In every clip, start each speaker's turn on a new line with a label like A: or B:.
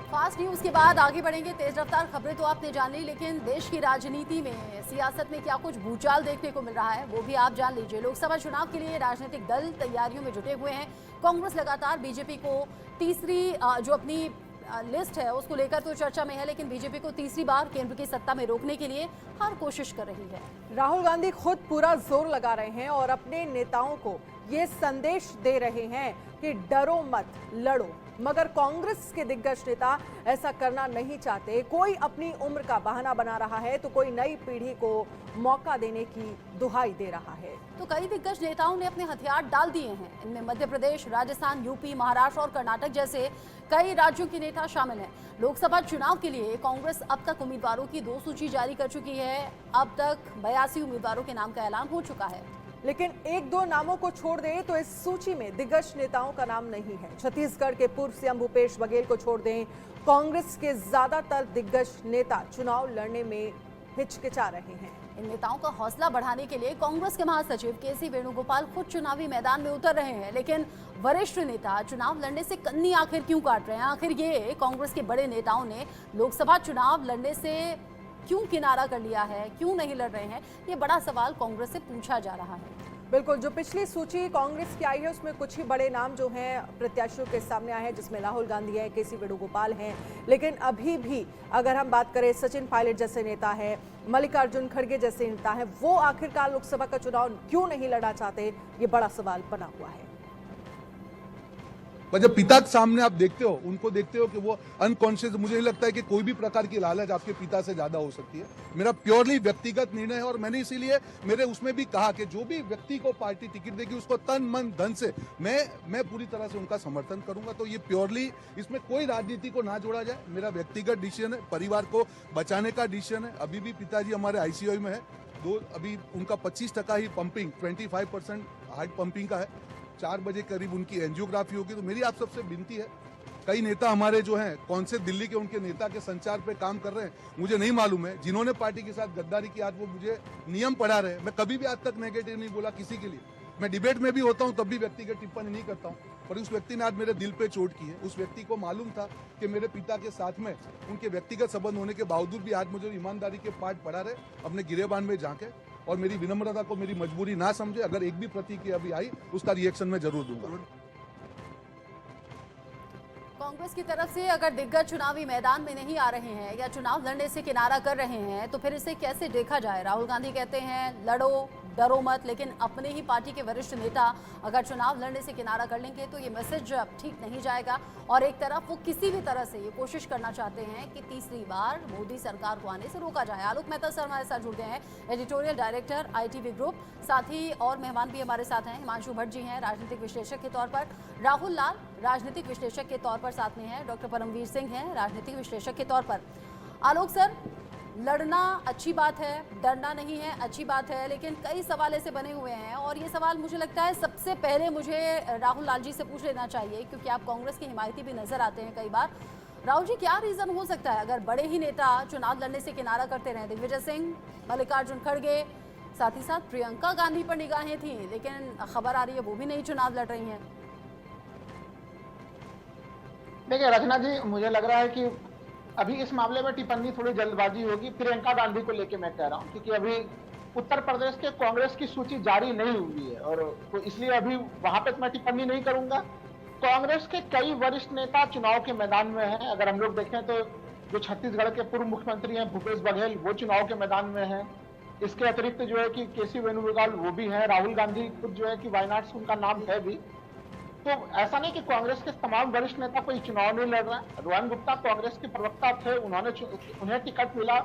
A: Fast news के बाद आगे बढ़ेंगे। तेज रफ्तार खबरें तो आपने जान ली, लेकिन देश की राजनीति में, सियासत में क्या कुछ भूचाल देखने को मिल रहा है वो भी आप जान लीजिए। लोकसभा चुनाव के लिए राजनीतिक दल तैयारियों में जुटे हुए हैं। कांग्रेस लगातार बीजेपी को तीसरी जो अपनी लिस्ट है उसको लेकर तो चर्चा में है, लेकिन बीजेपी को तीसरी बार केंद्र की सत्ता में रोकने के लिए हर कोशिश कर रही है।
B: राहुल गांधी खुद पूरा जोर लगा रहे हैं और अपने नेताओं को ये संदेश दे रहे हैं कि डरो मत, लड़ो। मगर कांग्रेस के दिग्गज नेता ऐसा करना नहीं चाहते। कोई अपनी उम्र का बहाना बना रहा है तो कोई नई पीढ़ी को मौका देने की दुहाई दे रहा है।
A: तो कई दिग्गज नेताओं ने अपने हथियार डाल दिए हैं। इनमें मध्य प्रदेश, राजस्थान, यूपी, महाराष्ट्र और कर्नाटक जैसे कई राज्यों के नेता शामिल हैं। लोकसभा चुनाव के लिए कांग्रेस अब तक उम्मीदवारों की 2 सूची जारी कर चुकी है। अब तक 82 उम्मीदवारों के नाम का ऐलान हो चुका है,
B: लेकिन 1-2 नामों को छोड़ दें तो इस सूची में दिग्गज नेताओं का नाम नहीं है। छत्तीसगढ़ के पूर्व सीएम भूपेश बघेल को छोड़ दें, कांग्रेस के ज्यादातर दिग्गज नेता चुनाव लड़ने में हिचकिचा रहे हैं।
A: इन नेताओं का हौसला बढ़ाने के लिए कांग्रेस के महासचिव केसी वेणुगोपाल खुद चुनावी मैदान में उतर रहे हैं। लेकिन वरिष्ठ नेता चुनाव लड़ने से कन्नी आखिर क्यों काट रहे हैं? आखिर ये कांग्रेस के बड़े नेताओं ने लोकसभा चुनाव लड़ने से क्यों किनारा कर लिया है, क्यों नहीं लड़ रहे हैं? ये बड़ा सवाल कांग्रेस से पूछा जा रहा है।
B: बिल्कुल, जो पिछली सूची कांग्रेस की आई है उसमें कुछ ही बड़े नाम जो हैं प्रत्याशियों के सामने आए हैं, जिसमें राहुल गांधी है, केसी वेणुगोपाल हैं। लेकिन अभी भी अगर हम बात करें, सचिन पायलट जैसे नेता है, मल्लिकार्जुन खड़गे जैसे नेता है, वो आखिरकार लोकसभा का चुनाव क्यों नहीं लड़ना चाहते, ये बड़ा सवाल बना हुआ है।
C: पर जब पिता के सामने आप देखते हो, उनको देखते हो कि वो अनकॉन्शियस, मुझे नहीं लगता है कि कोई भी प्रकार की लालच आपके पिता से ज्यादा हो सकती है। मेरा प्योरली व्यक्तिगत निर्णय है और मैंने इसीलिए मेरे उसमें भी कहा कि जो भी व्यक्ति को पार्टी टिकट देगी उसको तन मन धन से मैं पूरी तरह से उनका समर्थन करूंगा। तो ये प्योरली, इसमें कोई राजनीति को ना जोड़ा जाए। मेरा व्यक्तिगत डिसीजन है, परिवार को बचाने का डिसीजन है। अभी भी पिताजी हमारे आईसीयू में है, अभी उनका 25% ही पंपिंग, 25% हार्ट पंपिंग का है। 4 बजे करीब उनकी एंजियोग्राफी होगी। तो मेरी आप सबसे विनती है, कई नेता हमारे जो हैं, कौन से दिल्ली के उनके नेता के संचार पे काम कर रहे हैं मुझे नहीं मालूम है, जिन्होंने पार्टी के साथ गद्दारी की, आज वो मुझे नियम पढ़ा रहे हैं। मैं कभी भी आज तक नेगेटिव नहीं बोला किसी के लिए। मैं डिबेट में भी होता हूं तब भी व्यक्तिगत टिप्पणी नहीं करता हूं, पर उस व्यक्ति ने आज मेरे दिल पे चोट की है। उस व्यक्ति को मालूम था कि मेरे पिता के साथ में उनके व्यक्तिगत संबंध होने के बावजूद भी आज मुझे ईमानदारी के पाठ पढ़ा रहे, अपने गिरेबान में झांके और मेरी विनम्रता को मेरी मजबूरी ना समझे। अगर एक भी प्रतिक्रिया अभी आई उसका रिएक्शन मैं जरूर दूंगा।
A: कांग्रेस की तरफ से अगर दिग्गज चुनावी मैदान में नहीं आ रहे हैं या चुनाव लड़ने से किनारा कर रहे हैं तो फिर इसे कैसे देखा जाए? राहुल गांधी कहते हैं लड़ो, डरो मत, लेकिन अपने ही पार्टी के वरिष्ठ नेता अगर चुनाव लड़ने से किनारा कर लेंगे तो ये मैसेज ठीक नहीं जाएगा। और एक तरफ वो किसी भी तरह से ये कोशिश करना चाहते हैं कि तीसरी बार मोदी सरकार को आने से रोका जाए। आलोक मेहता सर हमारे साथ जुड़ गए हैं, एडिटोरियल डायरेक्टर ITV ग्रुप। साथ ही और मेहमान भी हमारे साथ हैं, हिमांशु भट्ट जी हैं राजनीतिक विश्लेषक के तौर पर, राहुल लाल राजनीतिक विश्लेषक के तौर पर साथ में हैं, डॉक्टर परमवीर सिंह हैं राजनीतिक विश्लेषक के तौर पर। आलोक सर, लड़ना अच्छी बात है, डरना नहीं है अच्छी बात है, लेकिन कई सवाल ऐसे बने हुए हैं और ये सवाल मुझे लगता है सबसे पहले मुझे राहुल लाल जी से पूछ लेना चाहिए, क्योंकि आप कांग्रेस के हिमायती भी नजर आते हैं कई बार। राहुल जी, क्या रीजन हो सकता है अगर बड़े ही नेता चुनाव लड़ने से किनारा करते रहे? दिग्विजय सिंह, मल्लिकार्जुन खड़गे, साथ ही साथ प्रियंका गांधी पर निगाहें थी, लेकिन खबर आ रही है वो भी नहीं चुनाव लड़ रही हैं।
D: देखिए रचना जी, मुझे लग रहा है कि अभी इस मामले में टिप्पणी थोड़ी जल्दबाजी होगी प्रियंका गांधी को लेके, मैं कह रहा हूं, क्योंकि अभी उत्तर प्रदेश के कांग्रेस की सूची जारी नहीं हुई है और तो इसलिए अभी वहां पे मैं टिप्पणी नहीं करूंगा। कांग्रेस के कई वरिष्ठ नेता चुनाव के मैदान में हैं। अगर हम लोग देखें तो जो छत्तीसगढ़ के पूर्व मुख्यमंत्री हैं भूपेश बघेल, वो चुनाव के मैदान में है। इसके अतिरिक्त जो है कि केसी वेणुगोपाल वो भी है, राहुल गांधी खुद जो है कि वायनाड से उनका नाम है भी। तो ऐसा नहीं कि कांग्रेस के तमाम वरिष्ठ नेता कोई चुनाव नहीं लड़ रहा है। रोहन गुप्ता कांग्रेस के प्रवक्ता थे, उन्हें टिकट मिला,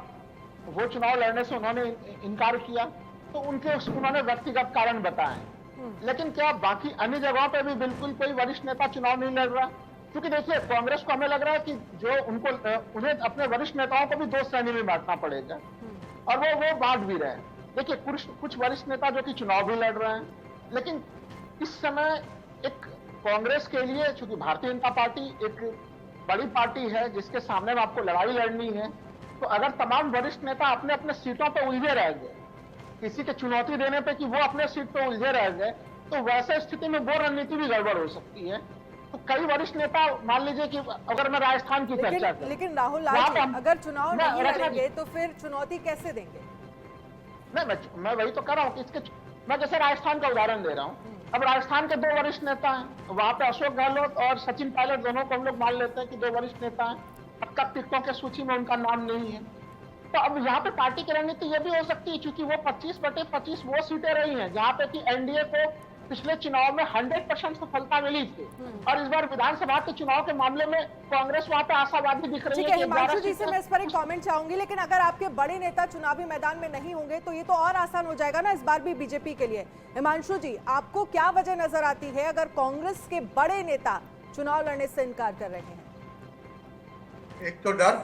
D: वो चुनाव लड़ने से उन्होंने इनकार किया, तो उन्होंने व्यक्तिगत कारण बताए। लेकिन क्या बाकी अन्य जगहों पे भी बिल्कुल कोई वरिष्ठ नेता चुनाव नहीं लड़ रहा? क्योंकि देखिए कांग्रेस को हमें लग रहा है कि जो उन्हें अपने वरिष्ठ नेताओं को भी 2 श्रेणी में बांटना पड़ेगा और वो बांट भी रहे हैं। देखिए कुछ वरिष्ठ नेता जो कि चुनाव भी लड़ रहे हैं, लेकिन इस समय एक कांग्रेस के लिए, चूंकि भारतीय जनता पार्टी एक बड़ी पार्टी है जिसके सामने में आपको लड़ाई लड़नी है, तो अगर तमाम वरिष्ठ नेता अपने अपने सीटों पर उलझे रह गए, किसी के चुनौती देने पे कि वो अपने सीट पर उलझे रह गए, तो वैसे स्थिति में वो रणनीति भी गड़बड़ हो सकती है। तो कई वरिष्ठ नेता, मान लीजिए कि अगर मैं राजस्थान की चर्चा करूं,
B: लेकिन राहुल लाल
D: वहाँ
B: जी,
D: पे हम-
B: अगर चुनाव
D: मैं-
B: नहीं
D: रचना
B: लड़ेंगे
D: जी-
B: तो फिर चुनौती कैसे देंगे?
D: नहीं, मैं वही तो कर रहा हूँ कि इसके, मैं जैसे राजस्थान का उदाहरण दे रहा हूँ। अब राजस्थान के 2 वरिष्ठ नेता हैं, वहां पे अशोक गहलोत और सचिन पायलट दोनों को हम लोग मान लेते हैं कि 2 वरिष्ठ नेता हैं। अब तक टिकटों के सूची में उनका नाम नहीं है, तो अब यहाँ पे पार्टी की रणनीति ये भी हो सकती है, क्योंकि वो 25/25 वो सीटें रही हैं जहाँ पे कि एनडीए को पिछले चुनाव में 100% सफलता मिली थी, और इस बार विधानसभा के चुनाव के मामले में कांग्रेस वहाँ पे आशावादी दिख रही
B: ठीक
D: है
B: है,
D: कि
B: हिमांशु
D: 11
B: जी से मैं इस पर एक कमेंट चाहूंगी, लेकिन अगर आपके बड़े नेता चुनावी मैदान में नहीं होंगे तो ये तो और आसान हो जाएगा ना इस बार भी बीजेपी के लिए। हिमांशु जी, आपको क्या वजह नजर आती है अगर कांग्रेस के बड़े नेता चुनाव लड़ने से इनकार कर रहे हैं?
E: एक तो डर,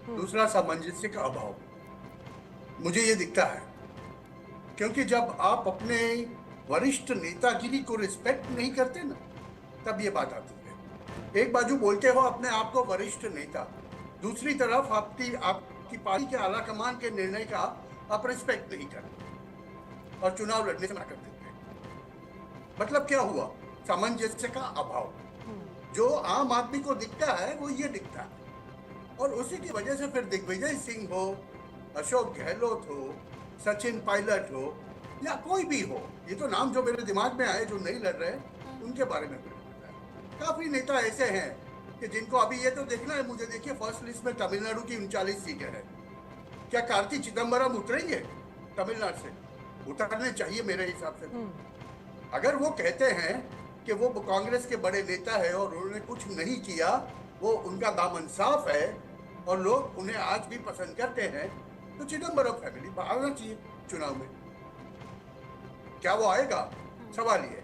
E: दूसरा सामंजस्य का अभाव मुझे ये दिखता है, क्योंकि जब आप अपने वरिष्ठ नेतागिरी को रिस्पेक्ट नहीं करते ना, तब ये बात आती है। एक बाजू बोलते हो अपने आप को वरिष्ठ नेता, दूसरी तरफ आपकी पार्टी के आला कमान के निर्णय का आप रिस्पेक्ट नहीं करते और चुनाव लड़ने से मना कर देते हैं। मतलब क्या हुआ? सामंजस्य का अभाव। जो आम आदमी को दिखता है वो ये दिखता है, और उसी की वजह से फिर दिग्विजय सिंह हो, अशोक गहलोत हो, सचिन पायलट हो, या कोई भी हो, ये तो नाम जो मेरे दिमाग में आए जो नहीं लड़ रहे उनके बारे में मुझे पता है। काफी नेता ऐसे हैं कि जिनको अभी ये तो देखना है मुझे, देखिए फर्स्ट लिस्ट में तमिलनाडु की 39 सीटें हैं। क्या कार्ति चिदम्बरम उतरेंगे तमिलनाडु से? उतरने चाहिए मेरे हिसाब से। अगर वो कहते हैं कि वो कांग्रेस के बड़े नेता है और उन्होंने कुछ नहीं किया, वो उनका दामन साफ है और लोग उन्हें आज भी पसंद करते हैं, तो चिदम्बरम फैमिली आना चाहिए चुनाव में। क्या वो आएगा? सवाल ये।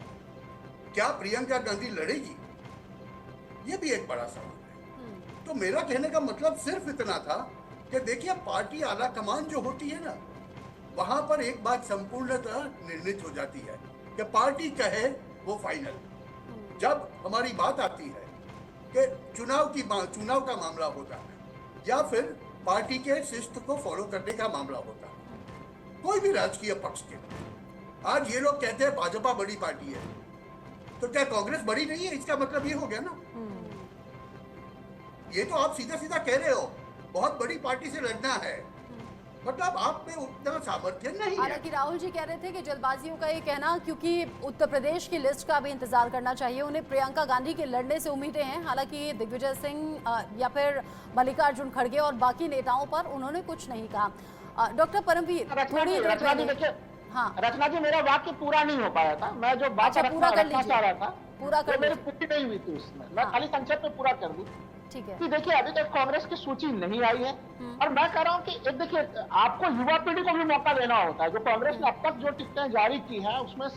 E: क्या प्रियंका गांधी लड़ेगी? ये भी एक बड़ा सवाल है। तो मेरा कहने का मतलब सिर्फ इतना था कि देखिए, पार्टी आला कमान जो होती है ना, वहां पर एक बात संपूर्णतः निर्णित हो जाती है कि पार्टी कहे वो फाइनल। जब हमारी बात आती है कि चुनाव का मामला होता है या फिर पार्टी के शिस्त को फॉलो करने का मामला होता है, कोई भी राजकीय पक्ष के, आज ये लोग कहते हैं भाजपा बड़ी पार्टी है, तो क्या कांग्रेस बड़ी नहीं है? इसका मतलब ये हो गया ना। ये तो आप सीधा सीधा कह रहे हो बहुत बड़ी पार्टी से लड़ना है, मतलब आप में उतना सामर्थ्य नहीं है।
A: हालांकि राहुल जी कह रहे थे कि जल्दबाजियों का ये कहना, क्योंकि उत्तर प्रदेश की लिस्ट का भी इंतजार करना चाहिए, उन्हें प्रियंका गांधी के लड़ने से उम्मीदें हैं। हालांकि दिग्विजय सिंह या फिर मल्लिकार्जुन खड़गे और बाकी नेताओं पर उन्होंने कुछ नहीं कहा। डॉक्टर परमवीर, थोड़ी देर पहले, हाँ
D: रचना जी, मेरा वाक्य पूरा नहीं हो पाया था। मैं जो बात
A: पूरा कर
D: रखना चाह रहा था,
A: पूरा कर
D: मेरी पूरी नहीं हुई थी उसमें, मैं खाली संक्षेप में पूरा कर दूं।
A: ठीक है।
D: कि देखिए, अभी तक कांग्रेस की सूची नहीं आई है, और मैं कह रहा हूं कि एक देखिए, आपको युवा पीढ़ी को भी मौका देना होता है। जो कांग्रेस ने अब तक जो टिकटें जारी की हैं, उसमें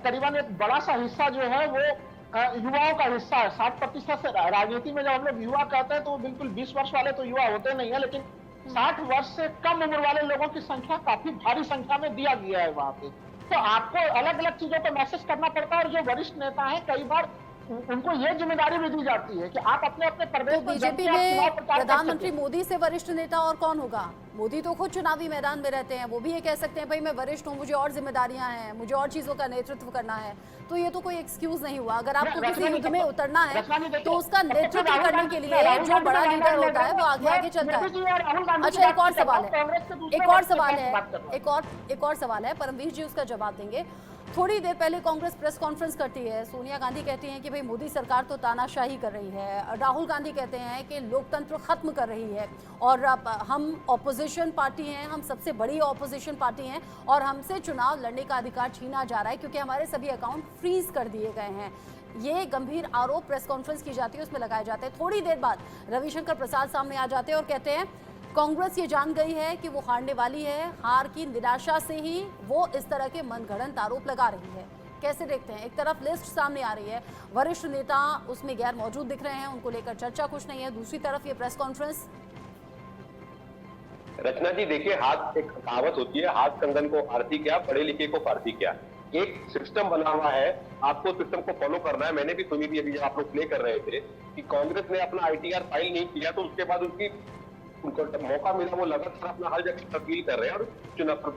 D: करीबन एक बड़ा सा हिस्सा जो है वो युवाओं का हिस्सा है। 60% से राजनीति में जब हम लोग युवा कहते हैं तो वो बिल्कुल 20 वर्ष वाले तो युवा होते नहीं है, लेकिन 60 वर्ष से कम उम्र वाले लोगों की संख्या काफी भारी संख्या में दिया गया है वहां पे। तो आपको अलग अलग चीजों को मैसेज करना पड़ता है, और जो वरिष्ठ नेता है कई बार उनको ये जिम्मेदारी भी दी जाती है कि आप अपने अपने प्रदेश
A: तो बीजेपी में प्रधानमंत्री मोदी से वरिष्ठ नेता और कौन होगा? मोदी तो खुद चुनावी मैदान में रहते हैं, वो भी ये कह सकते हैं भाई मैं वरिष्ठ हूँ, मुझे और जिम्मेदारियां हैं, मुझे और चीजों का नेतृत्व करना है। तो ये तो कोई एक्सक्यूज नहीं हुआ। अगर आपको किसी युद्ध में उतरना है तो उसका नेतृत्व करने के लिए जो बड़ा लीडर होता है वो आगे आगे चलता है। अच्छा, एक और सवाल है, परमवीर जी उसका जवाब देंगे। थोड़ी देर पहले कांग्रेस प्रेस कॉन्फ्रेंस करती है, सोनिया गांधी कहती हैं कि भाई मोदी सरकार तो तानाशाही कर रही है, राहुल गांधी कहते हैं कि लोकतंत्र खत्म कर रही है, और हम ऑपोजिशन पार्टी हैं, हम सबसे बड़ी ऑपोजिशन पार्टी हैं, और हमसे चुनाव लड़ने का अधिकार छीना जा रहा है क्योंकि हमारे सभी अकाउंट फ्रीज कर दिए गए हैं। ये गंभीर आरोप प्रेस कॉन्फ्रेंस की जाती है, उसमें लगाए जाते हैं। थोड़ी देर बाद रविशंकर प्रसाद सामने आ जाते हैं और कहते हैं कांग्रेस ये जान गई है कि वो हारने वाली है, हार की निराशा से ही वो इस तरह के मनगढ़ंत आरोप लगा रही है। कैसे देखते हैं? एक तरफ लिस्ट सामने आ रही है, वरिष्ठ नेता उसमें गैर मौजूद दिख रहे हैं, उनको लेकर चर्चा कुछ नहीं है, दूसरी तरफ ये प्रेस कॉन्फ्रेंस।
F: रचना जी देखिए, हाथ एक कहावत होती है, हाथ कंगन को आरती क्या, पढ़े लिखे को फारसी क्या। एक सिस्टम बना हुआ है, आपको सिस्टम को फॉलो करना है। मैंने भी सुनी थी अभी जब आप लोग प्ले कर रहे थे कि कांग्रेस ने अपना ITR फाइल नहीं किया तो उसके बाद उनको मौका मिला, वो लगातार अपना हर जगह अपील कर रहे हैं और चुनाव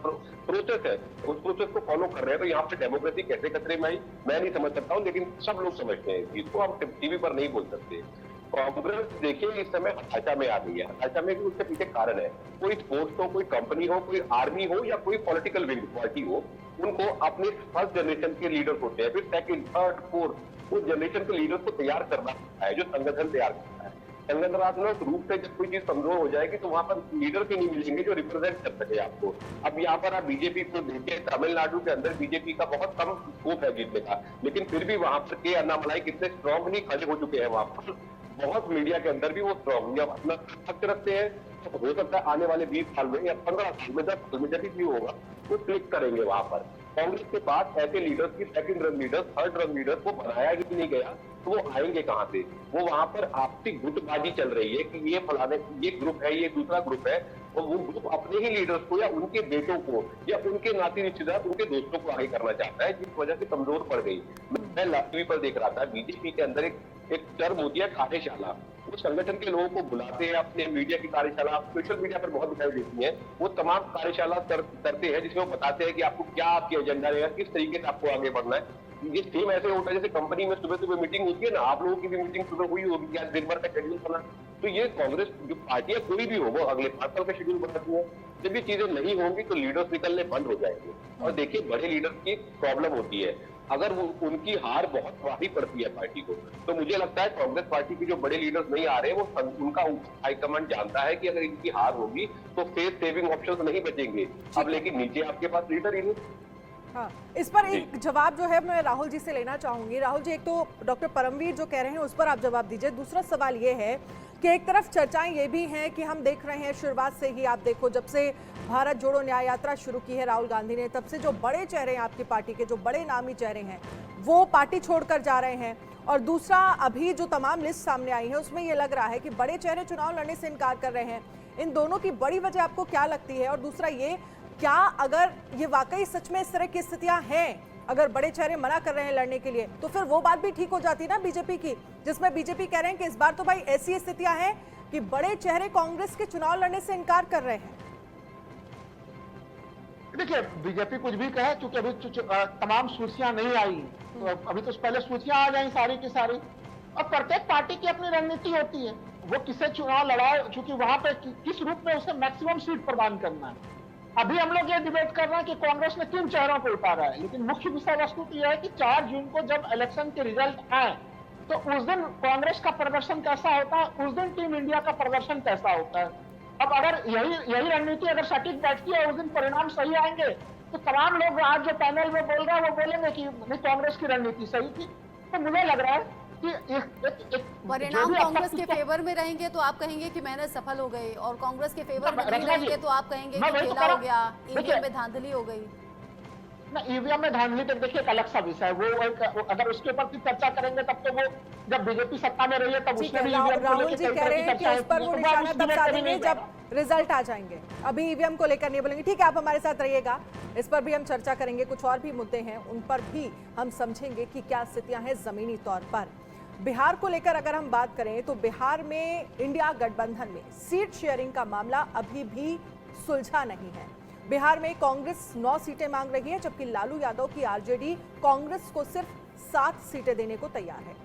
F: प्रोसेस है, उस प्रोसेस को फॉलो कर रहे हैं। तो यहाँ पे डेमोक्रेसी कैसे खतरे में आई मैं नहीं समझ सकता हूँ, लेकिन सब लोग समझते हैं इस चीज को, हम टीवी पर नहीं बोल सकते। कांग्रेस देखिए इस समय हताशा में आ गई है। हताशा में भी उसके पीछे कारण है, कोई स्पोर्ट्स हो, कोई कंपनी हो, कोई आर्मी हो या कोई पॉलिटिकल विंग पार्टी हो, उनको अपने फर्स्ट जनरेशन के लीडर्स होते हैं, फिर सेकंड, थर्ड, फोर्थ, उस जनरेशन के लीडर्स को तैयार करना है जो संगठन तैयार करता है। संगठनात्मक रूप से जब कोई चीज कमजोर हो जाएगी तो वहां पर लीडर भी नहीं मिलेंगे जो रिप्रेजेंट कर सके आपको। अब यहाँ पर आप बीजेपी को देखिए, तमिलनाडु के अंदर बीजेपी का बहुत कम स्कोप है जीतने का, लेकिन फिर भी वहां पर के अन्नामलाई कितने स्ट्रॉन्गली खड़े हो चुके हैं वहां पर। बहुत मीडिया के अंदर भी वो स्ट्रॉन्ग जब अपना हक रखते हैं, तो हो सकता है आने वाले 20 साल में या 15 साल में 10 साल में जब भी होगा वो क्लिक करेंगे वहां पर। कांग्रेस के पास ऐसे लीडर्स की सेकंड रंग लीडर्स, थर्ड रंग लीडर्स को बनाया ही नहीं गया, तो वो आएंगे कहां से? वो वहां पर आपसी गुटबाजी चल रही है कि ये फलाने ये ग्रुप है, ये दूसरा ग्रुप है, और वो ग्रुप अपने ही लीडर्स को या उनके बेटों को या उनके नाती रिश्तेदार, उनके दोस्तों को आगे करना चाहता है, जिस वजह से कमजोर पड़ गई। मैं टीवी पर देख रहा था, बीजेपी के अंदर एक टर्म होती है कार्यशाला, वो संगठन के लोगों को बुलाते हैं अपने मीडिया की कार्यशाला, सोशल मीडिया पर बहुत दिखाई देती है, वो तमाम कार्यशाला करते हैं जिसमें वो बताते हैं कि आपको क्या आपकी एजेंडा रहेगा, किस तरीके से आपको आगे बढ़ना है। ये सेम ऐसे होता है जैसे कंपनी में सुबह सुबह मीटिंग होती है ना, आप लोगों की भी मीटिंग सुबह हुई होगी या दिन भर का शेड्यूल बना। तो ये कांग्रेस जो पार्टी है कोई भी हो, वो अगले 5 साल का शेड्यूल बनाती है। जब ये चीजें नहीं होंगी तो लीडर्स निकलने बंद हो जाएंगे। और देखिए बड़े लीडर्स की प्रॉब्लम होती है, अगर वो उनकी हार बहुत भारी पड़ती है पार्टी को, तो मुझे लगता है कांग्रेस पार्टी के जो बड़े लीडर्स नहीं आ रहे, वो उनका हाईकमांड जानता है कि अगर इनकी हार होगी तो फेस सेविंग ऑप्शंस नहीं बचेंगे। अब लेकिन नीचे आपके पास लीडर ही नहीं।
B: हाँ, इस पर एक जवाब जो है मैं राहुल जी से लेना चाहूंगी। राहुल जी, एक तो डॉक्टर परमवीर जो कह रहे हैं उस पर आप जवाब दीजिए। दूसरा सवाल ये है कि एक तरफ चर्चाएं ये भी हैं कि हम देख रहे हैं शुरुआत से ही, आप देखो जब से भारत जोड़ो न्याय यात्रा शुरू की है राहुल गांधी ने, तब से जो बड़े चेहरे हैं आपकी पार्टी के, जो बड़े नामी चेहरे हैं, वो पार्टी छोड़कर जा रहे हैं। और दूसरा, अभी जो तमाम लिस्ट सामने आई है उसमें ये लग रहा है कि बड़े चेहरे चुनाव लड़ने से इनकार कर रहे हैं। इन दोनों की बड़ी वजह आपको क्या लगती है? और दूसरा ये, क्या अगर ये वाकई सच में इस तरह की स्थितियां हैं, अगर बड़े चेहरे मना कर रहे हैं लड़ने के लिए, तो फिर वो बात भी ठीक हो जाती है ना बीजेपी की, जिसमें बीजेपी कह रहे हैं कि इस बार तो भाई ऐसी स्थितियां हैं कि बड़े चेहरे कांग्रेस के चुनाव लड़ने से इनकार कर रहे हैं।
D: देखिए बीजेपी कुछ भी कहे, क्योंकि अभी तमाम सूचियां नहीं आई, तो अभी तो पहले सूचियां आ जाए सारी की सारी। और प्रत्येक पार्टी की अपनी रणनीति होती है, वो किसे चुनाव लड़ाए, चूंकि वहां पे किस रूप में उसे मैक्सिमम सीट प्रदान करना है। अभी हम लोग ये डिबेट कर रहे हैं कि कांग्रेस ने किन चेहरों को उतारा है, लेकिन मुख्य विषय वस्तु तो यह है कि 4 जून को जब इलेक्शन के रिजल्ट आए तो उस दिन कांग्रेस का प्रदर्शन कैसा होता है, उस दिन टीम इंडिया का प्रदर्शन कैसा होता है। अब अगर यही रणनीति अगर सटीक बैठती है, उस दिन परिणाम सही आएंगे, तो तमाम लोग आज जो पैनल में बोल रहे हैं वो बोलेंगे कि नहीं, कांग्रेस की रणनीति सही थी। तो मुझे लग रहा है कि
A: परिणाम कांग्रेस के फेवर में रहेंगे तो आप कहेंगे कि मेहनत सफल हो गई, और कांग्रेस के फेवर में नहीं रहेंगे तो आप कहेंगे कि खेला हो गया, ईवीएम में धांधली हो गई।
D: ना, ईवीएम में धांधली तो देखिए एक अलग सा विषय है, वो अगर उसके ऊपर चर्चा करेंगे तब तो वो जब बीजेपी सत्ता में रही है तब उसने भी
B: राहुल जी कह रहे हैं कि उस पर वो निशाना तब साधेंगे जब रिजल्ट आ जाएंगे, अभी ईवीएम को लेकर नहीं बोलेंगे। ठीक है, आप हमारे साथ रहिएगा, इस पर भी हम चर्चा करेंगे। कुछ और भी मुद्दे हैं, उन पर भी हम समझेंगे कि क्या स्थितियां हैं जमीनी तौर पर। बिहार को लेकर अगर हम बात करें तो बिहार में इंडिया गठबंधन में सीट शेयरिंग का मामला अभी भी सुलझा नहीं है। बिहार में कांग्रेस 9 सीटें मांग रही है, जबकि लालू यादव की आरजेडी कांग्रेस को सिर्फ 7 सीटें देने को तैयार है।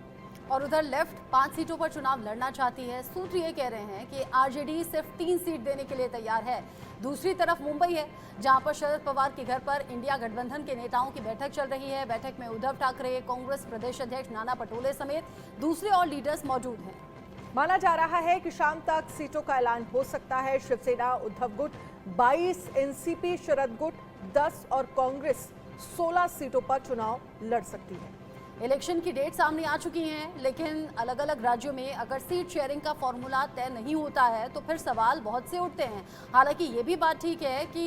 A: और उधर लेफ्ट 5 सीटों पर चुनाव लड़ना चाहती है। सूत्र ये कह रहे हैं कि आरजेडी सिर्फ 3 सीट देने के लिए तैयार है। दूसरी तरफ मुंबई है, जहां पर शरद पवार के घर पर इंडिया गठबंधन के नेताओं की बैठक चल रही है। बैठक में उद्धव ठाकरे, कांग्रेस प्रदेश अध्यक्ष नाना पटोले समेत दूसरे और लीडर्स मौजूद हैं।
B: माना जा रहा है कि शाम तक सीटों का ऐलान हो सकता है। शिवसेना उद्धव गुट 22, एनसीपी शरद गुट 10 और कांग्रेस 16 सीटों पर चुनाव लड़ सकती है।
A: इलेक्शन की डेट सामने आ चुकी हैं, लेकिन अलग अलग राज्यों में अगर सीट शेयरिंग का फॉर्मूला तय नहीं होता है तो फिर सवाल बहुत से उठते हैं। हालांकि ये भी बात ठीक है कि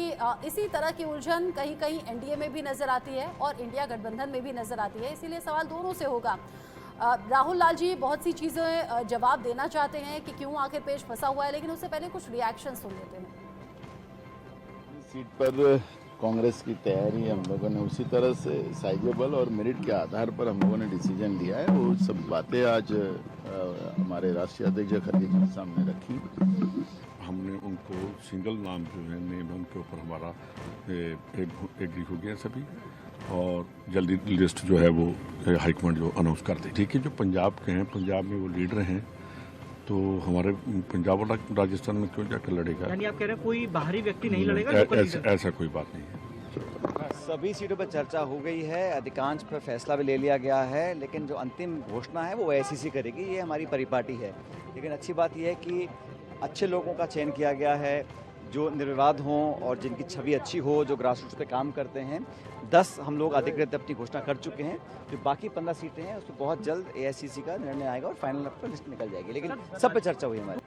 A: इसी तरह की उलझन कहीं कहीं एनडीए में भी नजर आती है और इंडिया गठबंधन में भी नजर आती है, इसीलिए सवाल दोनों से होगा। राहुल लाल जी बहुत सी चीज़ें जवाब देना चाहते हैं कि क्यों आखिर पेच फंसा हुआ है, लेकिन उससे पहले कुछ रिएक्शन सुन लेते हैं।
G: सीट पर कांग्रेस की तैयारी हम लोगों ने उसी तरह से साइजेबल और मेरिट के आधार पर हम लोगों ने डिसीजन लिया है। वो सब बातें आज हमारे राष्ट्रीय अध्यक्ष खड़गे जी के सामने रखी।
H: हमने उनको सिंगल नाम जो है नेम उनके ऊपर हमारा एग्री हो गया सभी, और जल्दी लिस्ट जो है वो हाईकमांड जो अनाउंस कर दी। ठीक है, जो पंजाब के हैं, पंजाब में वो लीडर हैं, तो हमारे पंजाब और राजस्थान में क्यों जाकर लड़ेगा?
I: यानी आप कह रहे हैं कोई बाहरी व्यक्ति नहीं लड़ेगा?
H: ऐसा कोई बात नहीं है।
J: सभी सीटों पर चर्चा हो गई है, अधिकांश पर फैसला भी ले लिया गया है, लेकिन जो अंतिम घोषणा है वो एआईसीसी करेगी। ये हमारी परिपाटी है, लेकिन अच्छी बात यह है कि अच्छे लोगों का चयन किया गया है, जो निर्विवाद हों और जिनकी छवि अच्छी हो, जो ग्रासरूट्स पे काम करते हैं। 10 हम लोग अधिकृत अपनी घोषणा कर चुके हैं। जो बाकी 15 सीटें हैं उस पर बहुत जल्द एआईसीसी का निर्णय आएगा और फाइनल लिस्ट निकल जाएगी, लेकिन सब पे चर्चा हुई हमारी।